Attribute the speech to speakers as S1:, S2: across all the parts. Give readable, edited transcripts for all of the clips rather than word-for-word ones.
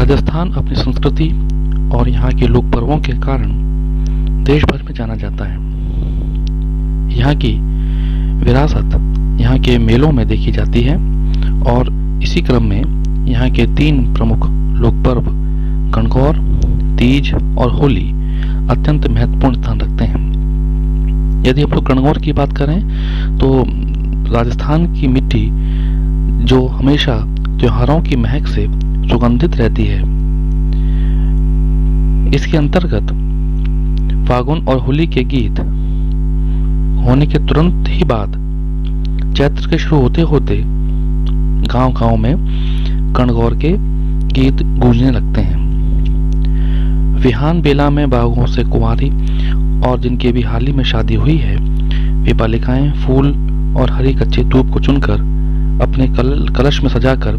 S1: राजस्थान अपनी संस्कृति और यहाँ के लोक पर्वों के कारण देश भर में जाना जाता है। यहाँ की विरासत यहाँ के मेलों में देखी जाती है और इसी क्रम में यहाँ के 3 प्रमुख लोक पर्व गणगौर, तीज और होली अत्यंत महत्वपूर्ण स्थान रखते हैं। यदि हम लोग गणगौर की बात करें तो राजस्थान की मिट्टी जो हमेशा त्योहारों की महक से सुगंधित रहती है, इसके अंतर्गत फागुन और होली के गीत होने के तुरंत ही बाद चैत्र के शुरू होते होते गांव-गांव में गणगौर के गीत गूंजने लगते हैं। विहान बेला में बागों से कुंवारी और जिनकी भी हाल ही में शादी हुई है, वे बालिकाएं फूल और हरी कच्ची धूप को चुनकर अपने कलश में सजाकर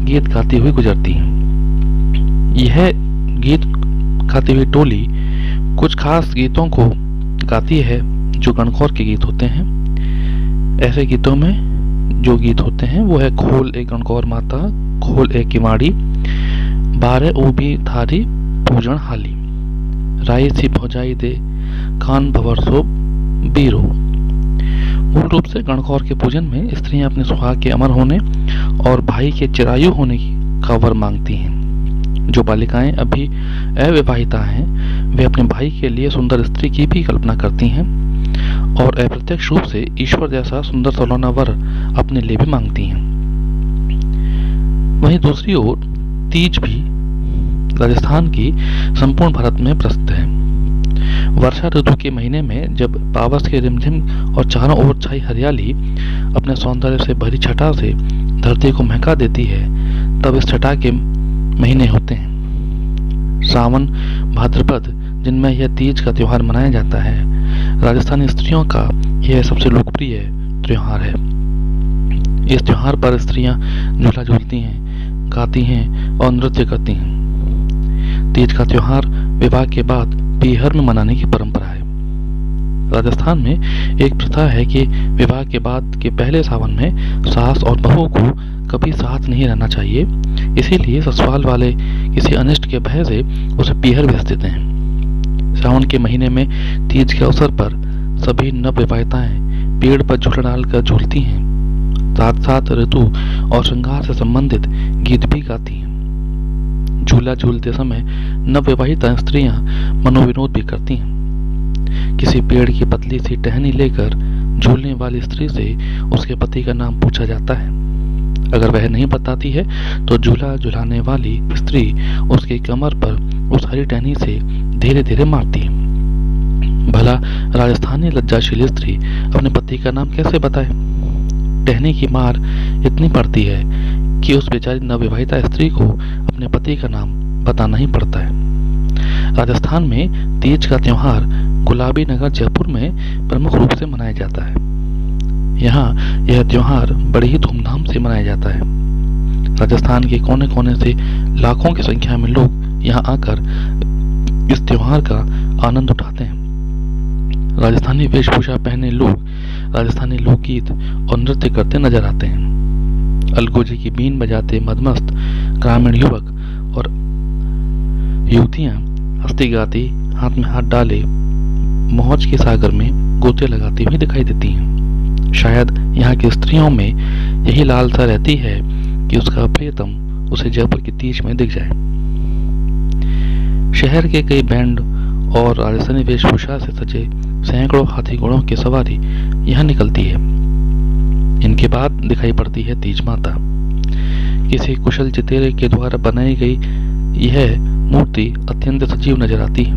S1: गीत गाती हुई गुजरती हैं। यह गीत गाती हुई टोली कुछ खास गीतों को गाती है जो गणगौर के गीत होते हैं। ऐसे गीतों में जो गीत होते हैं वो है खोल ए गणगौर माता, खोल ए किवाड़ी, बारे ऊबी थारी पूजन हाली, राई सी भौजाई दे कान भवरसो बीरो। मूल रूप से गणगौर के पूजन में स्त्रियां अपने सुहाग के अमर होने और भाई के चिरायु होने का वर मांगती हैं। जो बालिकाएं अभी अविवाहिता हैं, वे अपने भाई के लिए सुंदर स्त्री की भी कल्पना करती हैं और अप्रत्यक्ष रूप से ईश्वर जैसा सुंदर सलोना वर अपने लिए भी मांगती हैं। वहीं दूसरी ओर तीज भी राजस्थान की संपूर्ण भारत में प्रसिद्ध है। वर्षा ऋतु के महीने में जब पावस के रिमझिम और चारों ओर छाई हरियाली अपने सौंदर्य से भरी छटा से धरती को महका देती है, तब इस छटा के महीने होते हैं सावन भाद्रपद, जिनमें यह तीज का त्योहार मनाया जाता है। राजस्थानी स्त्रियों का यह सबसे लोकप्रिय त्योहार है। इस त्योहार पर स्त्रियां झूला झूलती हैं, गाती हैं और नृत्य करती हैं। तीज का त्योहार विवाह के बाद पीहर में मनाने की परंपरा है। राजस्थान में एक प्रथा है कि विवाह के बाद के पहले सावन में सास और बहू को कभी साथ नहीं रहना चाहिए, इसीलिए ससुराल वाले किसी अनिष्ट के भय से उसे पीहर भेज देते हैं। सावन के महीने में तीज के अवसर पर सभी नवविवाहिताएं पेड़ पर झूला डालकर झूलती हैं, साथ साथ ऋतु और श्रृंगार से संबंधित गीत भी गाती हैं। झूला झूलते समय नवविवाहिता स्त्रियां मनोविनोद भी करती हैं। किसी पेड़ की पतली सी टहनी लेकर झूलने वाली स्त्री से उसके पति का नाम पूछा जाता है। अगर वह नहीं बताती है तो झूला झुलाने वाली स्त्री उसके कमर पर उस हरी टहनी से धीरे धीरे मारती है। भला राजस्थानी लज्जाशील स्त्री अपने पति का नाम कैसे बताए? टहनी की मार इतनी पड़ती है कि उस बेचारी नवविवाहिता स्त्री को अपने पति का नाम बताना ही पड़ता है। राजस्थान में तीज का त्योहार गुलाबी नगर जयपुर में प्रमुख रूप से मनाया जाता है। यहाँ यह त्योहार बड़ी ही धूमधाम से मनाया जाता है। राजस्थान के कोने कोने से लाखों की संख्या में लोग यहाँ आकर इस त्योहार का आनंद उठाते हैं। राजस्थानी वेशभूषा पहने लोग राजस्थानी लोकगीत और नृत्य करते नजर आते हैं। अलगोजे की बीन बजाते मदमस्त ग्रामीण युवक और युवतियां हंसती गाती हाथ में हाथ डाले मौज के सागर में गोते लगाती हुई दिखाई देती हैं। शायद यहाँ की स्त्रियों में यही लालसा रहती है कि उसका प्रियतम उसे जयपुर की तीज में दिख जाए। शहर के कई बैंड और राजस्थानी वेशभूषा से सजे सैकड़ों हाथी घोड़ों की सवारी यहाँ निकलती है। इनके बाद दिखाई पड़ती है तीज माता। किसी कुशल चितेरे के द्वारा बनाई गई यह मूर्ति अत्यंत सजीव नजर आती है।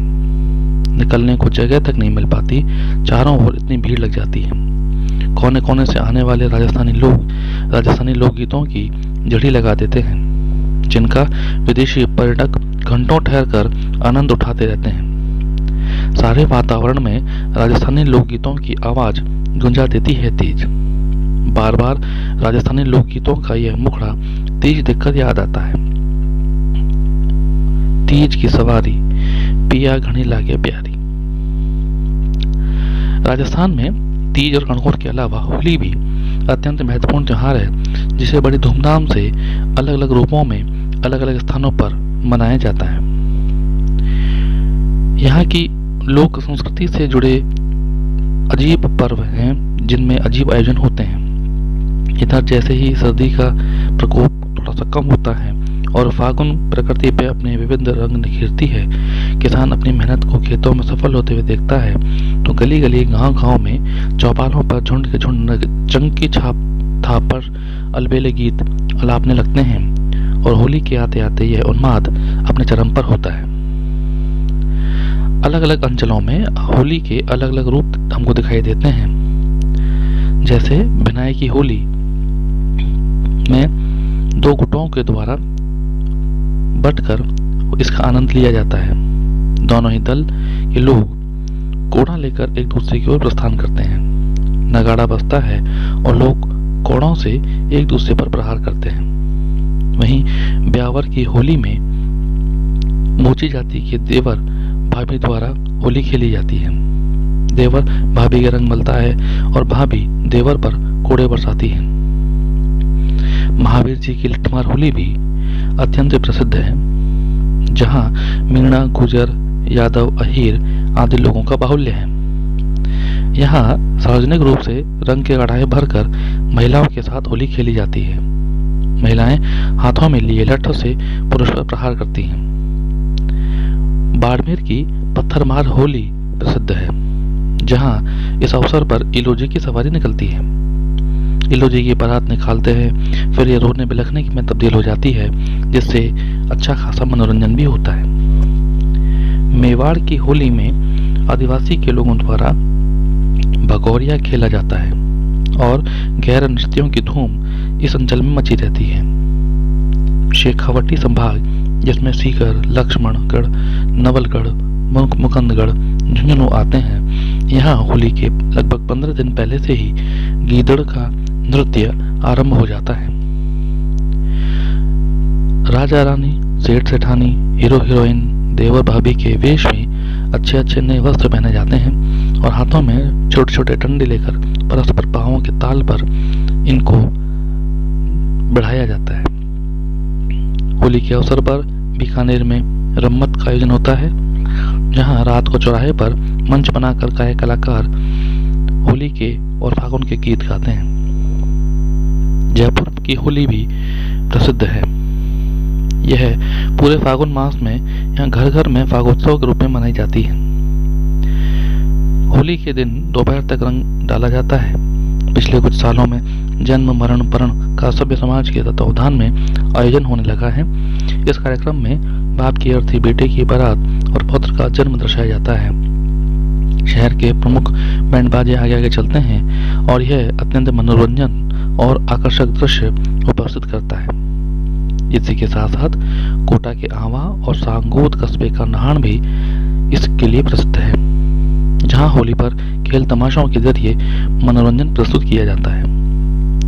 S1: निकलने को जगह तक नहीं मिल पाती, चारों ओर इतनी भीड़ लग जाती है। कोने कोने से आने वाले राजस्थानी लोग राजस्थानी लोकगीतों की जड़ी लगा देते हैं, जिनका विदेशी पर्यटक घंटों ठहर कर आनंद उठाते रहते हैं। सारे वातावरण में राजस्थानी लोकगीतों की आवाज गुंजा देती है तीज। बार बार राजस्थानी लोकगीतों का यह मुखड़ा तीज देखकर याद आता है। तीज की सवारी पिया घनी लागे प्यारी। राजस्थान में तीज और गणगौर के अलावा होली भी अत्यंत महत्वपूर्ण त्योहार है, जिसे बड़ी धूमधाम से अलग अलग रूपों में अलग अलग स्थानों पर मनाया जाता है। यहाँ की लोक संस्कृति से जुड़े अजीब पर्व हैं जिनमें अजीब आयोजन होते हैं। इधर जैसे ही सर्दी का प्रकोप थोड़ा सा कम होता है और फागुन प्रकृति पे अपने विविध रंग निखेरती है, किसान अपनी मेहनत को खेतों में सफल होते हुए देखता है, तो गली गली गांव गांव में चौपालों पर झुंड के झुंड चंकी छाप थाप पर अलबेले गीत अलापने लगते हैं और होली के आते आते यह उन्माद अपने चरम पर होता है। अलग अलग अंचलों में होली के अलग अलग रूप हमको दिखाई देते हैं। जैसे भिनाई की होली में दो गुटों के द्वारा बटकर इसका आनंद लिया जाता है। दोनों ही दल के लोग कोड़ा लेकर एक दूसरे की ओर प्रस्थान करते हैं। नगाड़ा बजता है और लोग कोड़ों से एक दूसरे पर प्रहार करते हैं। वहीं ब्यावर की होली में मोची जाति के देवर भाभी द्वारा होली खेली जाती है। देवर भाभी के रंग मलता है और भाभी देवर पर कोड़े बरसाती है। महावीर जी की लठमार होली भी अत्यंत प्रसिद्ध है, जहां मीणा, गुजर, यादव, अहीर आदि लोगों का बाहुल्य है। यहाँ सार्वजनिक रूप से रंग के कढ़ाई भरकर महिलाओं के साथ होली खेली जाती है। महिलाएं हाथों में लिए लट्ठों से पुरुष पर प्रहार करती हैं। बाड़मेर की पत्थरमार होली प्रसिद्ध है, जहां इस अवसर पर इलोजी की सवारी निकलती है। इलोजी की बारात निकालते हैं, फिर ये रोने बिलखने में तब्दील हो जाती है, जिससे अच्छा खासा मनोरंजन भी होता है। मेवाड़ की होली में आदिवासी के लोगों द्वारा भगोरिया खेला जाता है और गैर नृत्यों की धूम इस अंचल में मची रहती है। शेखावटी संभाग, जिसमें सीकर, लक्ष्मणगढ़, नवलगढ़, मुकुंदगढ़, झुंझुनू आते हैं, यहाँ होली के लगभग 15 दिन पहले से ही गीदड़ का नृत्य आरंभ हो जाता है। राजा रानी, सेठ सेठानी, हीरो हीरोइन, देवर भाभी के वेश में अच्छे अच्छे नए वस्त्र पहने जाते हैं और हाथों में छोटे छोटे डंडे लेकर परस्पर पांवों के ताल पर इनको बढ़ाया जाता है। होली के अवसर पर बीकानेर में रम्मत का आयोजन होता है, जहां रात को चौराहे पर मंच बनाकर गायक कलाकार होली के और फागुन के गीत गाते हैं। जयपुर की होली भी प्रसिद्ध है। यह पूरे फागुन मास में यहाँ घर घर में फागोत्सव के रूप में मनाई जाती है। होली के दिन दोपहर तक रंग डाला जाता है। पिछले कुछ सालों में जन्म, मरण, परण का सभ्य समाज के तत्वावधान में आयोजन होने लगा है। इस कार्यक्रम में बाप की अर्थी बेटे की बारात और पुत्र का जन्म दर्शाया जाता है। शहर के प्रमुख बैंड बाजे आगे आगे चलते हैं और यह अत्यंत मनोरंजन और आकर्षक दृश्य उपस्थित करता है। इसी के साथ साथ कोटा के आवा और सांगोद कस्बे का नाहन भी इसके लिए प्रसिद्ध है, जहां होली पर खेल तमाशाओं के जरिए मनोरंजन प्रस्तुत किया जाता है।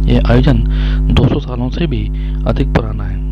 S1: यह आयोजन 200 सालों से भी अधिक पुराना है।